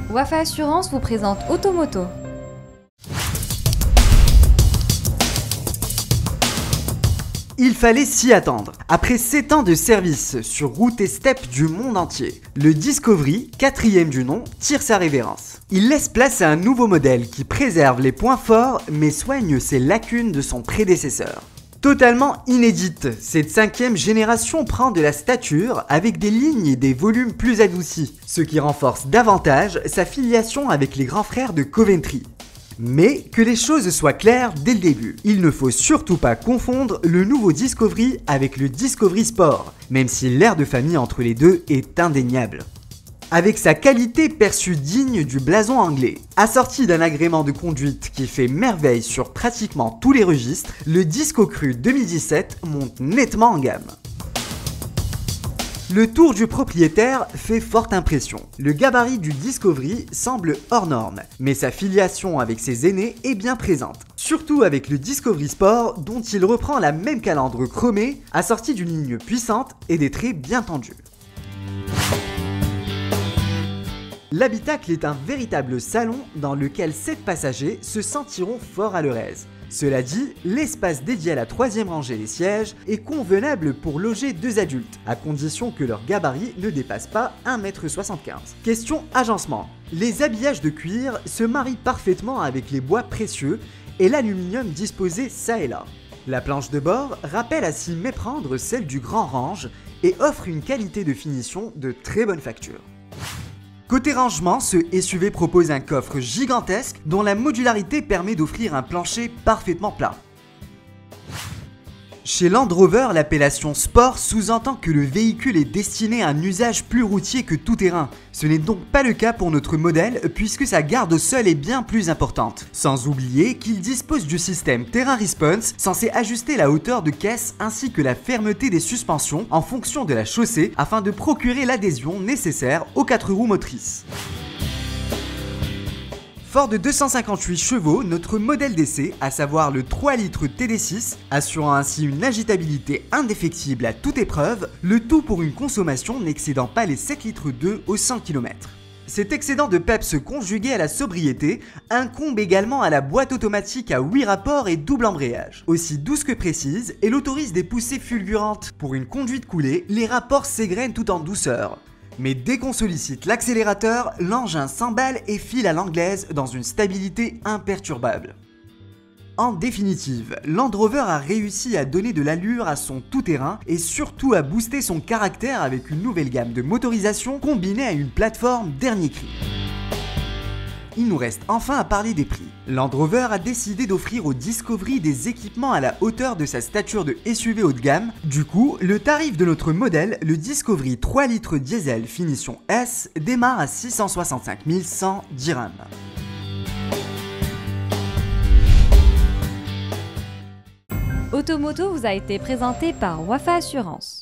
Wafa Assurance vous présente Automoto. Il fallait s'y attendre. Après 7 ans de service sur route et steppe du monde entier, le Discovery, 4e du nom, tire sa révérence. Il laisse place à un nouveau modèle qui préserve les points forts mais soigne ses lacunes de son prédécesseur. Totalement inédite, cette 5e génération prend de la stature avec des lignes et des volumes plus adoucis, ce qui renforce davantage sa filiation avec les grands frères de Coventry. Mais que les choses soient claires dès le début, il ne faut surtout pas confondre le nouveau Discovery avec le Discovery Sport, même si l'air de famille entre les deux est indéniable. Avec sa qualité perçue digne du blason anglais, assorti d'un agrément de conduite qui fait merveille sur pratiquement tous les registres, le Disco Cru 2017 monte nettement en gamme. Le tour du propriétaire fait forte impression. Le gabarit du Discovery semble hors norme, mais sa filiation avec ses aînés est bien présente. Surtout avec le Discovery Sport dont il reprend la même calandre chromée, assortie d'une ligne puissante et des traits bien tendus. L'habitacle est un véritable salon dans lequel 7 passagers se sentiront fort à leur aise. Cela dit, l'espace dédié à la 3e rangée des sièges est convenable pour loger 2 adultes, à condition que leur gabarit ne dépasse pas 1,75 m. Question agencement. Les habillages de cuir se marient parfaitement avec les bois précieux et l'aluminium disposé ça et là. La planche de bord rappelle à s'y méprendre celle du grand range et offre une qualité de finition de très bonne facture. Côté rangement, ce SUV propose un coffre gigantesque dont la modularité permet d'offrir un plancher parfaitement plat. Chez Land Rover, l'appellation Sport sous-entend que le véhicule est destiné à un usage plus routier que tout terrain. Ce n'est donc pas le cas pour notre modèle puisque sa garde au sol est bien plus importante. Sans oublier qu'il dispose du système Terrain Response censé ajuster la hauteur de caisse ainsi que la fermeté des suspensions en fonction de la chaussée afin de procurer l'adhésion nécessaire aux 4 roues motrices. Fort de 258 chevaux, notre modèle d'essai, à savoir le 3 litres TD6, assurant ainsi une agitabilité indéfectible à toute épreuve, le tout pour une consommation n'excédant pas les 7 litres 2 au 100 km. Cet excédent de peps conjugué à la sobriété incombe également à la boîte automatique à 8 rapports et double embrayage. Aussi douce que précise, elle autorise des poussées fulgurantes. Pour une conduite coulée, les rapports s'égrènent tout en douceur. Mais dès qu'on sollicite l'accélérateur, l'engin s'emballe et file à l'anglaise dans une stabilité imperturbable. En définitive, Land Rover a réussi à donner de l'allure à son tout-terrain et surtout à booster son caractère avec une nouvelle gamme de motorisation combinée à une plateforme dernier cri. Il nous reste enfin à parler des prix. Land Rover a décidé d'offrir au Discovery des équipements à la hauteur de sa stature de SUV haut de gamme. Du coup, le tarif de notre modèle, le Discovery 3 litres diesel finition S, démarre à 665 100 dirhams. Automoto vous a été présenté par Wafa Assurance.